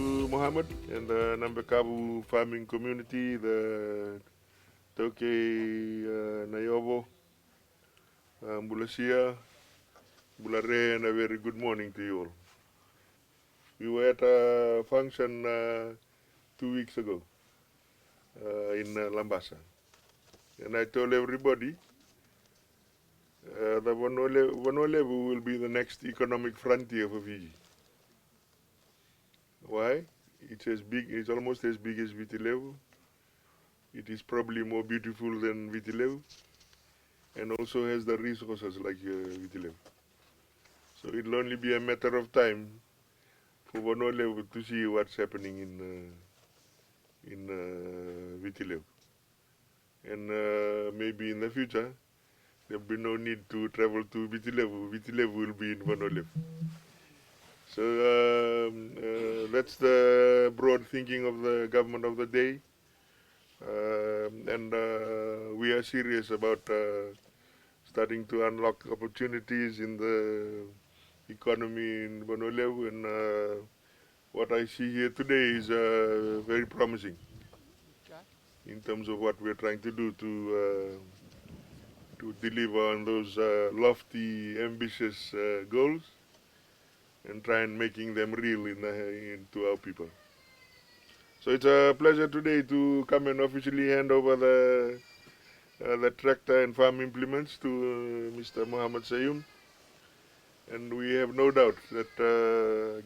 to Mohammed and the Nambekabu farming community, the Toke Nayobo, Bulasia, Bulare, and a very good morning to you all. We were at a function 2 weeks ago in Lambasa, and I told everybody that Wanolevu will be the next economic frontier for Fiji. Why? It's as big, it's almost as big as Vitilevu. It is probably more beautiful than Vitilevu, and also has the resources like Vitilevu. So it'll only be a matter of time for Wanolevu to see what's happening in Vitilevu. And maybe in the future, there'll be no need to travel to Vitilevu. Vitilevu will be in Wanolevu. So that's the broad thinking of the government of the day. And we are serious about starting to unlock opportunities in the economy in Wanolevu. And what I see here today is very promising in terms of what we're trying to do to deliver on those lofty, ambitious goals and try and making them real to our people. So it's a pleasure today to come and officially hand over the tractor and farm implements to Mr. Muhammad Saiyum. And we have no doubt that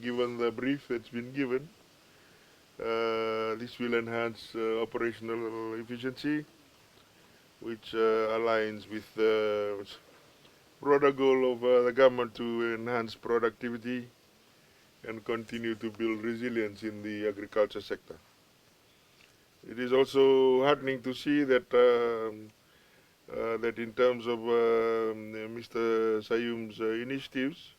given the brief that's been given, this will enhance operational efficiency, which aligns with the broader goal of the government to enhance productivity and continue to build resilience in the agriculture sector. It is also heartening to see that that in terms of Mr. Saiyum's initiatives,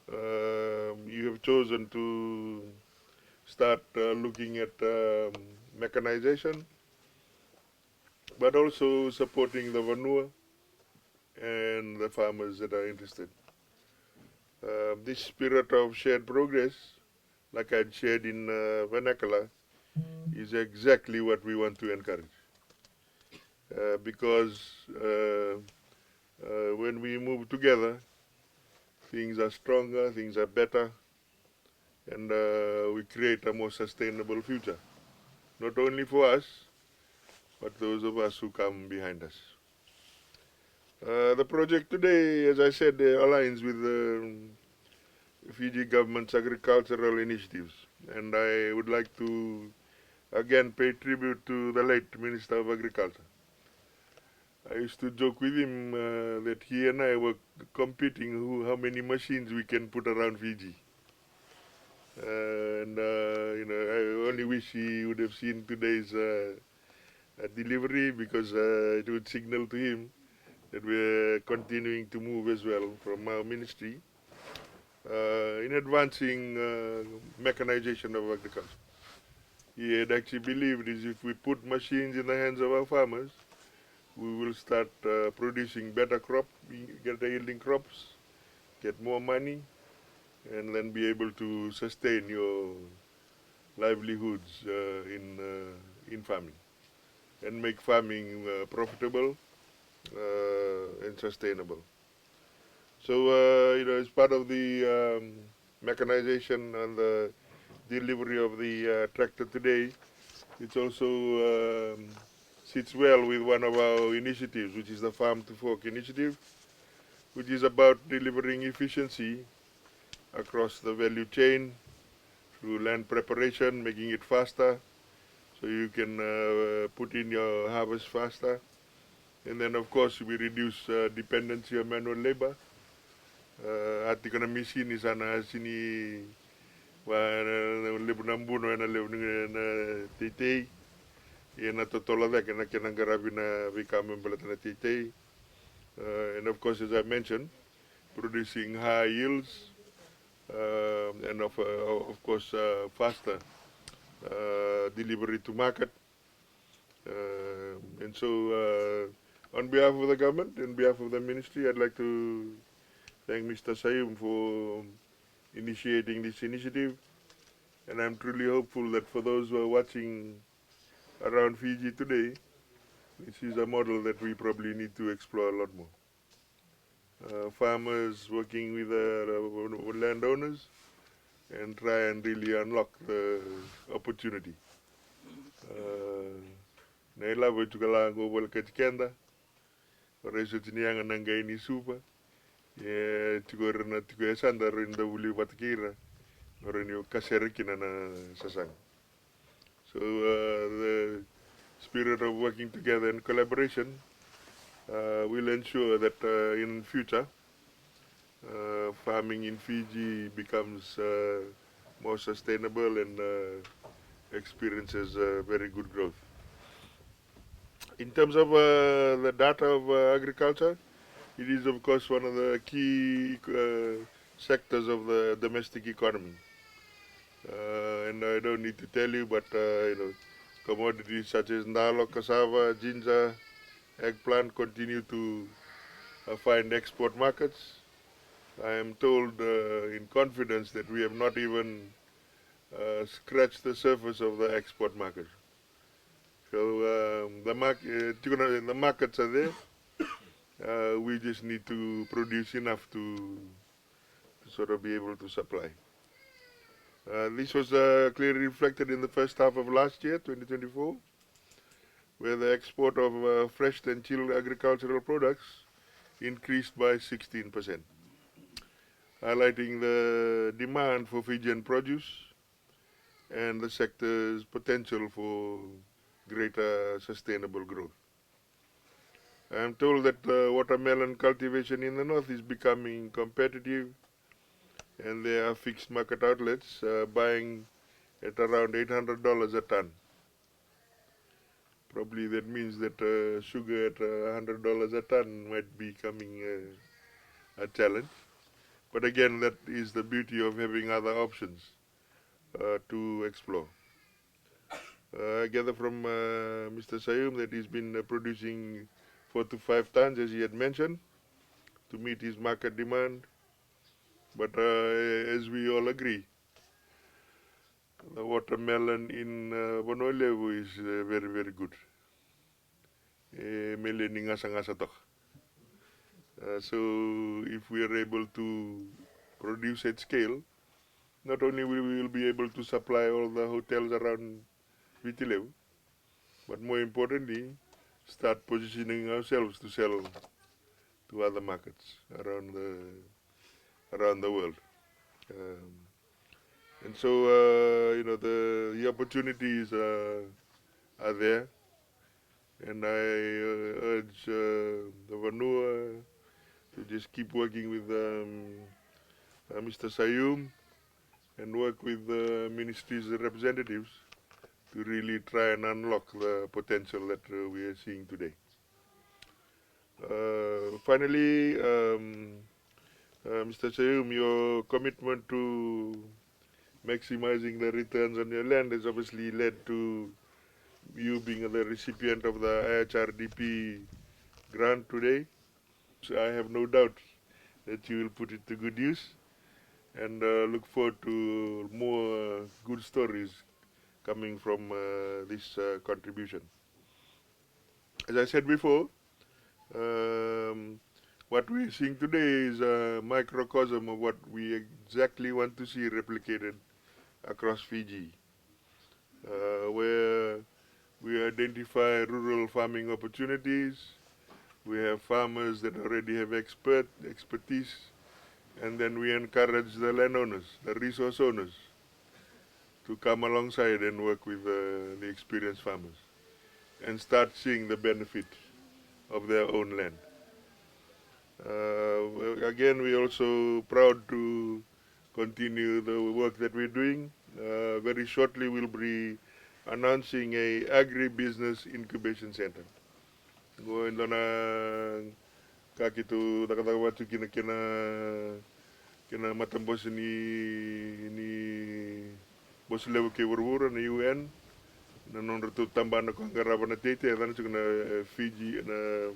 you have chosen to start looking at mechanization, but also supporting the Vanua and the farmers that are interested. This spirit of shared progress, like I shared in vernacular, is exactly what we want to encourage. Because when we move together, things are stronger, things are better, and we create a more sustainable future. Not only for us, but those of us who come behind us. The project today, as I said, aligns with the Fiji government's agricultural initiatives. And I would like to again pay tribute to the late Minister of Agriculture. I used to joke with him that he and I were competing how many machines we can put around Fiji. I only wish he would have seen today's delivery, because it would signal to him that we're continuing to move as well from our ministry in advancing mechanization of agriculture. He had actually believed is if we put machines in the hands of our farmers, we will start producing better crop, get yielding crops, get more money, and then be able to sustain your livelihoods in farming and make farming profitable and sustainable. So, as part of the mechanization and the delivery of the tractor today, it also sits well with one of our initiatives, which is the Farm to Fork initiative, which is about delivering efficiency across the value chain through land preparation, making it faster, so you can put in your harvest faster. And then, of course, we reduce dependency on manual labor. At the machine is ana sini wa lebu nambuno na lebu na titei na totola da kana kana garabina vikame balatana titei. And of course, as I mentioned, producing high yields and of course faster delivery to market. And so on behalf of the government, on behalf of the ministry, I'd like to thank Mr. Saiyum for initiating this initiative And I'm truly hopeful that for those who are watching around Fiji today, this is a model that we probably need to explore a lot more. Farmers working with landowners and try and really unlock the opportunity. Naila wechukala ngobol kachikenda, oreso tinianga nangai ni supa, chukor tukwe sanda rinda wuli watkira, orenyo kaserikina na sasang. So the spirit of working together and collaboration will ensure that in future farming in Fiji becomes more sustainable and experiences very good growth. In terms of the data of agriculture, it is of course one of the key sectors of the domestic economy. And I don't need to tell you, but commodities such as nalo, cassava, ginger, eggplant continue to find export markets. I am told in confidence that we have not even scratched the surface of the export market. So the markets are there. We just need to produce enough to sort of be able to supply. This was clearly reflected in the first half of last year, 2024, where the export of fresh and chilled agricultural products increased by 16%, highlighting the demand for Fijian produce and the sector's potential for greater sustainable growth. I am told that watermelon cultivation in the north is becoming competitive, and there are fixed market outlets buying at around $800 a ton. Probably that means that sugar at $100 a ton might be becoming a challenge. But again, that is the beauty of having other options to explore. I gather from Mr. Saiyum that he's been producing 4 to 5 tons, as he had mentioned, to meet his market demand. But as we all agree, the watermelon in Bonolevu is very, very good. So if we are able to produce at scale, not only will we be able to supply all the hotels around Vitilevu, but more importantly, start positioning ourselves to sell to other markets around the world. And so, the opportunities are there, and I urge the Vanua to just keep working with Mr. Saiyum and work with the ministry's representatives to really try and unlock the potential that we are seeing today. Finally, Mr. Saiyum, your commitment to maximizing the returns on your land has obviously led to you being the recipient of the IHRDP grant today. So I have no doubt that you will put it to good use, and look forward to more good stories coming from this contribution. As I said before, what we're seeing today is a microcosm of what we exactly want to see replicated across Fiji, where we identify rural farming opportunities. We have farmers that already have expertise, and then we encourage the landowners, the resource owners, to come alongside and work with the experienced farmers and start seeing the benefit of their own land. Again, we're also proud to continue the work that we're doing. Very shortly, we'll be announcing a agri-business incubation center. Going on a kakitu dakatawatu kina matambos ni boslewu ke wurwura na UN na nonratu tambana ko ngaraban na tete dan na Fiji na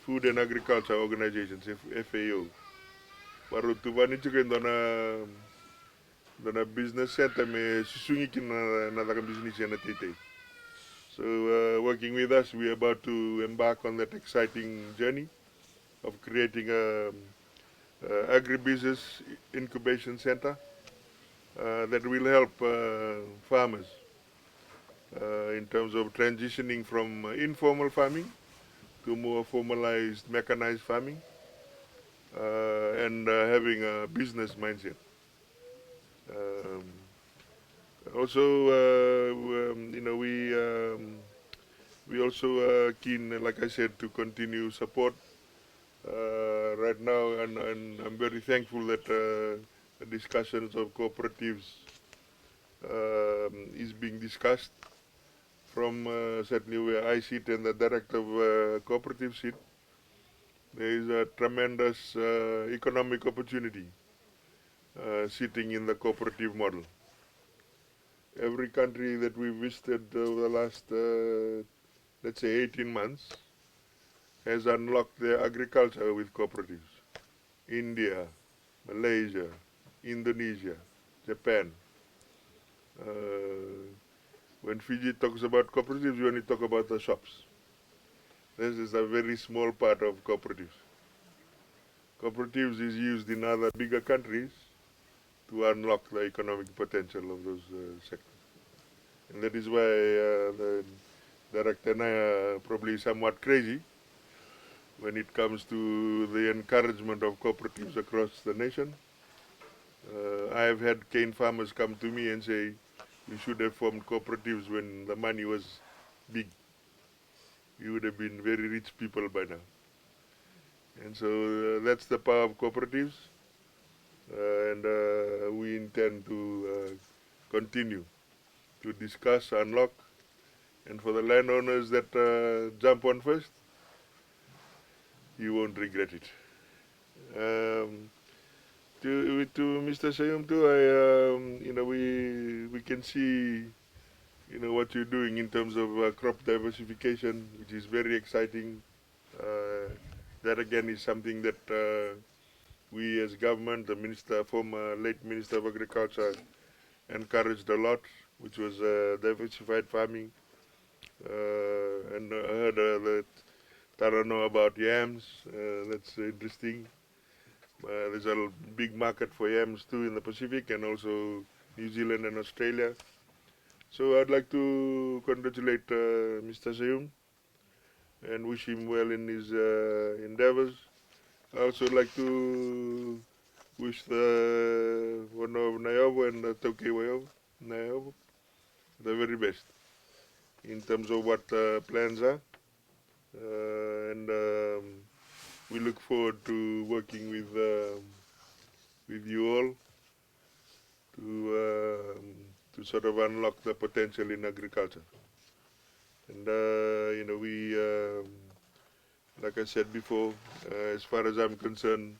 Food and Agriculture Organizations, FAO. Baru tu bani juga ndona dana business center me susungi kin na business na tete. So working with us, we are about to embark on that exciting journey of creating a agribusiness incubation center that will help farmers in terms of transitioning from informal farming to more formalized mechanized farming and having a business mindset. Um, Also, we also keen, like I said, to continue support right now, and I'm very thankful that the discussions of cooperatives is being discussed from certainly where I sit and the director of cooperative sit. There is a tremendous economic opportunity sitting in the cooperative model. Every country that we visited over the last, let's say, 18 months has unlocked their agriculture with cooperatives. India, Malaysia, Indonesia, Japan. Uh, when Fiji talks about cooperatives, we only talk about the shops. This is a very small part of cooperatives. Cooperatives is used in other bigger countries to unlock the economic potential of those sectors. And that is why the director and I are probably somewhat crazy when it comes to the encouragement of cooperatives across the nation. I have had cane farmers come to me and say, we should have formed cooperatives when the money was big. We would have been very rich people by now. And so that's the power of cooperatives. And we intend to continue to discuss, unlock, and for the landowners that jump on first, you won't regret it. To Mr. Saiyum too, we can see, what you're doing in terms of crop diversification, which is very exciting. That again is something that we as government, the minister, former late Minister of Agriculture, encouraged a lot, which was diversified farming. And I heard that Tara know about yams. That's interesting. There's a big market for yams too in the Pacific and also New Zealand and Australia. So I'd like to congratulate Mr. Saiyum and wish him well in his endeavors. I also like to wish the Hon Manoa and the Tauke Nayobo the very best in terms of what plans are. And we look forward to working with you all to sort of unlock the potential in agriculture. And like I said before, as far as I'm concerned,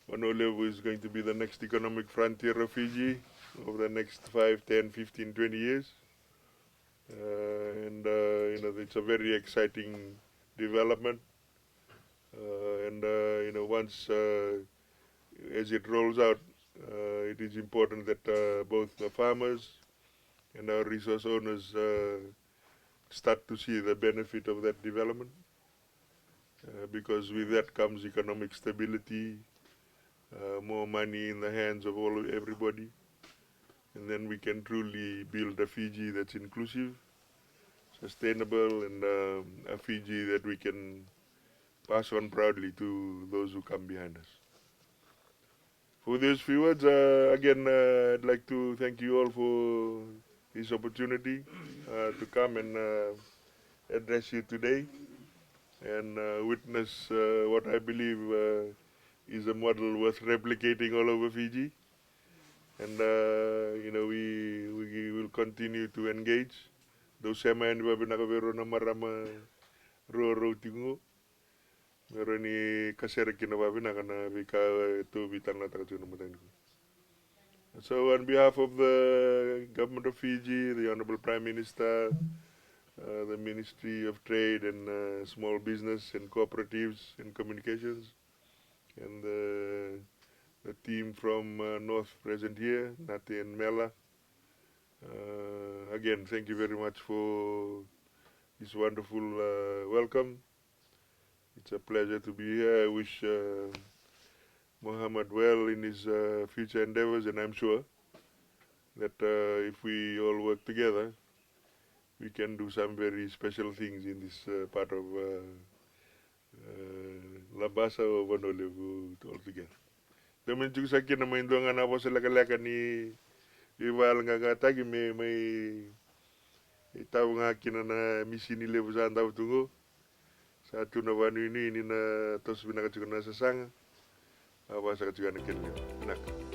Honolulu is going to be the next economic frontier of Fiji over the next 5, 10, 15, 20 years. And it's a very exciting development. Once as it rolls out, it is important that both the farmers and our resource owners start to see the benefit of that development, because with that comes economic stability, more money in the hands of everybody, and then we can truly build a Fiji that's inclusive, sustainable, and a Fiji that we can pass on proudly to those who come behind us. For those few words, again, I'd like to thank you all for this opportunity to come and address you today and witness what I believe is a model worth replicating all over Fiji. And, we will continue to engage. Though sema and wabinakavero na marama ro tingo. Meron ni kasera kinawabina kana vika to vitana takatuna mataniko. So on behalf of the government of Fiji, the Honorable Prime Minister, the Ministry of Trade and Small Business and Cooperatives and Communications, and the team from North present here, Nati and Mela. Again, thank you very much for this wonderful welcome. It's a pleasure to be here. I wish Muhammad well in his future endeavors, and I'm sure that if we all work together, we can do some very special things in this part of Labasa or Bonolevu altogether. Daman juga sakit na may doang na po sa lakalaka ni Iwal nga tagi may itaw nga kina na misi ni levo sa andaw tungo sa atu na wanu ini na tos binaka juga na sasanga awa sa kacuga na kinyo. Nak.